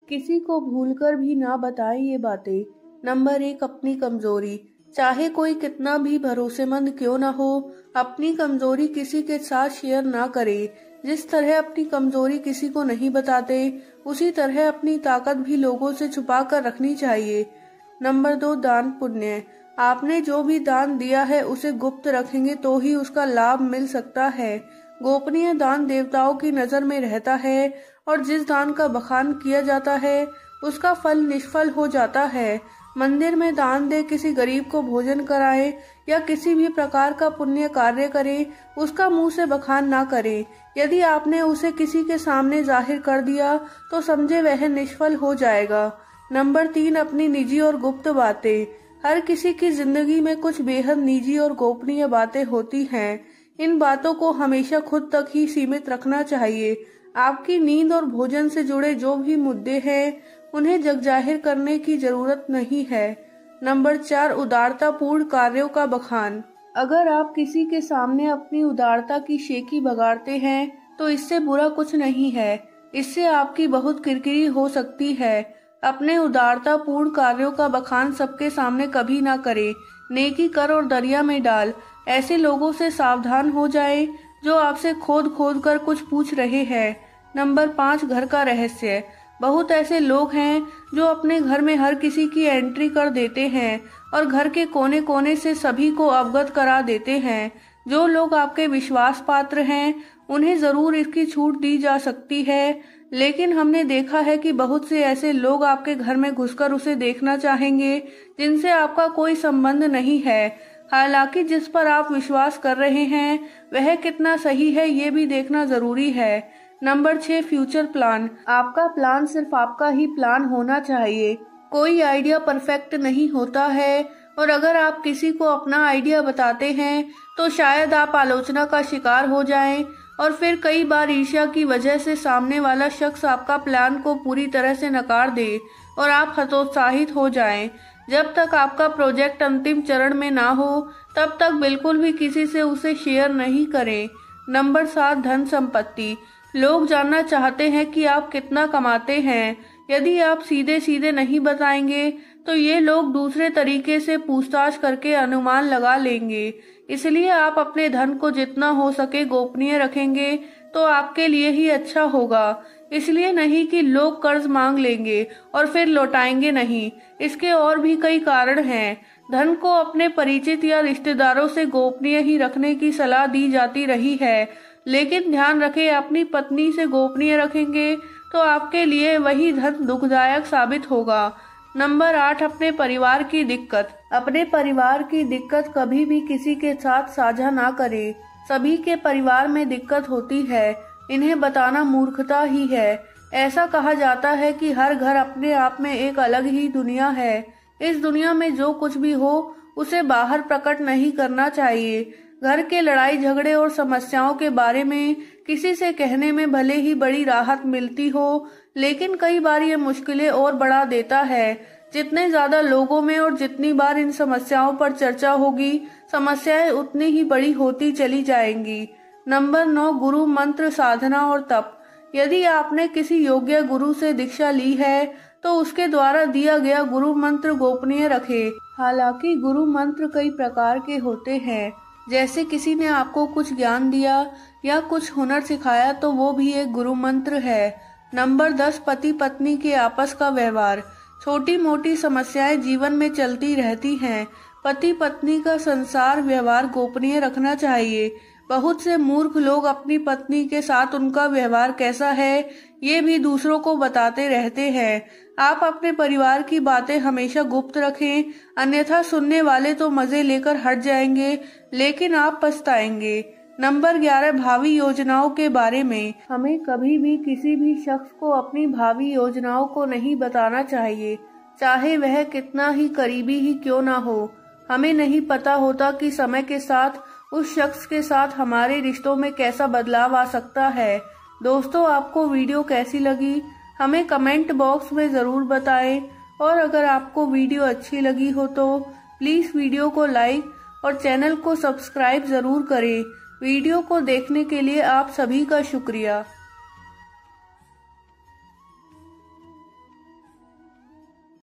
किसी को भूलकर भी ना बताएं ये बातें। नंबर 1, अपनी कमजोरी। चाहे कोई कितना भी भरोसेमंद क्यों ना हो, अपनी कमजोरी किसी के साथ शेयर ना करें। जिस तरह अपनी कमजोरी किसी को नहीं बताते, उसी तरह अपनी ताकत भी लोगों से छुपा कर रखनी चाहिए। नंबर 2, दान पुण्य। आपने जो भी दान दिया है उसे गुप्त रखेंगे तो ही उसका लाभ मिल सकता है। गोपनीय दान देवताओं की नजर में रहता है और जिस दान का बखान किया जाता है उसका फल निष्फल हो जाता है। मंदिर में दान दे, किसी गरीब को भोजन कराएं या किसी भी प्रकार का पुण्य कार्य करें, उसका मुंह से बखान ना करें। यदि आपने उसे किसी के सामने जाहिर कर दिया तो समझे वह निष्फल हो जाएगा। नंबर 3, अपनी निजी और गुप्त बातें। हर किसी की जिंदगी में कुछ बेहद निजी और गोपनीय बातें होती हैं। इन बातों को हमेशा खुद तक ही सीमित रखना चाहिए। आपकी नींद और भोजन से जुड़े जो भी मुद्दे हैं उन्हें जग जाहिर करने की जरूरत नहीं है। नंबर 4, उदारतापूर्ण कार्यों का बखान। अगर आप किसी के सामने अपनी उदारता की शेखी बगाड़ते हैं तो इससे बुरा कुछ नहीं है। इससे आपकी बहुत किरकिरी हो सकती है। अपने उदारतापूर्ण कार्यों का बखान सबके सामने कभी ना करें। नेकी कर और दरिया में डाल। ऐसे लोगों से सावधान हो जाएं जो आपसे खोद खोद कर कुछ पूछ रहे हैं। नंबर 5, घर का रहस्य। बहुत ऐसे लोग हैं जो अपने घर में हर किसी की एंट्री कर देते हैं और घर के कोने कोने से सभी को अवगत करा देते हैं। जो लोग आपके विश्वास पात्र हैं उन्हें जरूर इसकी छूट दी जा सकती है, लेकिन हमने देखा है कि बहुत से ऐसे लोग आपके घर में घुसकर उसे देखना चाहेंगे जिनसे आपका कोई संबंध नहीं है। हालांकि जिस पर आप विश्वास कर रहे हैं वह कितना सही है ये भी देखना जरूरी है। Number 6, future plan. आपका प्लान सिर्फ आपका ही प्लान होना चाहिए। कोई आइडिया परफेक्ट नहीं होता है और अगर आप किसी को अपना आइडिया बताते हैं तो शायद आप आलोचना का शिकार हो जाएं और फिर कई बार ईर्ष्या की वजह से सामने वाला शख्स आपका प्लान को पूरी तरह से नकार दे और आप हतोत्साहित हो जाएं। जब तक आपका प्रोजेक्ट अंतिम चरण में ना हो तब तक बिल्कुल भी किसी से उसे शेयर नहीं करें। नंबर 7, धन संपत्ति। लोग जानना चाहते हैं कि आप कितना कमाते हैं। यदि आप सीधे सीधे नहीं बताएंगे तो ये लोग दूसरे तरीके से पूछताछ करके अनुमान लगा लेंगे। इसलिए आप अपने धन को जितना हो सके गोपनीय रखेंगे तो आपके लिए ही अच्छा होगा। इसलिए नहीं कि लोग कर्ज मांग लेंगे और फिर लौटाएंगे नहीं। इसके और भी कई कारण हैं। धन को अपने परिचित या रिश्तेदारों से गोपनीय ही रखने की सलाह दी जाती रही है, लेकिन ध्यान रखें अपनी पत्नी से गोपनीय रखेंगे तो आपके लिए वही धन दुखदायक साबित होगा। नंबर 8, अपने परिवार की दिक्कत। अपने परिवार की दिक्कत कभी भी किसी के साथ साझा ना करें। सभी के परिवार में दिक्कत होती है, इन्हें बताना मूर्खता ही है। ऐसा कहा जाता है कि हर घर अपने आप में एक अलग ही दुनिया है। इस दुनिया में जो कुछ भी हो उसे बाहर प्रकट नहीं करना चाहिए। घर के लड़ाई झगड़े और समस्याओं के बारे में किसी से कहने में भले ही बड़ी राहत मिलती हो, लेकिन कई बार ये मुश्किलें और बढ़ा देता है। जितने ज्यादा लोगों में और जितनी बार इन समस्याओं पर चर्चा होगी, समस्याएं उतनी ही बड़ी होती चली जाएंगी। नंबर 9, गुरु मंत्र, साधना और तप। यदि आपने किसी योग्य गुरु से दीक्षा ली है तो उसके द्वारा दिया गया गुरु मंत्र गोपनीय रखें। हालांकि गुरु मंत्र कई प्रकार के होते हैं, जैसे किसी ने आपको कुछ ज्ञान दिया या कुछ हुनर सिखाया तो वो भी एक गुरु मंत्र है। नंबर 10, पति पत्नी के आपस का व्यवहार। छोटी मोटी समस्याएं जीवन में चलती रहती हैं। पति पत्नी का संसार व्यवहार गोपनीय रखना चाहिए। बहुत से मूर्ख लोग अपनी पत्नी के साथ उनका व्यवहार कैसा है ये भी दूसरों को बताते रहते हैं। आप अपने परिवार की बातें हमेशा गुप्त रखें, अन्यथा सुनने वाले तो मजे लेकर हट जाएंगे लेकिन आप पछताएंगे। नंबर 11, भावी योजनाओं के बारे में। हमें कभी भी किसी भी शख्स को अपनी भावी योजनाओं को नहीं बताना चाहिए, चाहे वह कितना ही करीबी ही क्यों ना हो। हमें नहीं पता होता कि समय के साथ उस शख्स के साथ हमारे रिश्तों में कैसा बदलाव आ सकता है। दोस्तों, आपको वीडियो कैसी लगी हमें कमेंट बॉक्स में जरूर बताएं और अगर आपको वीडियो अच्छी लगी हो तो प्लीज वीडियो को लाइक और चैनल को सब्सक्राइब जरूर करें। वीडियो को देखने के लिए आप सभी का शुक्रिया।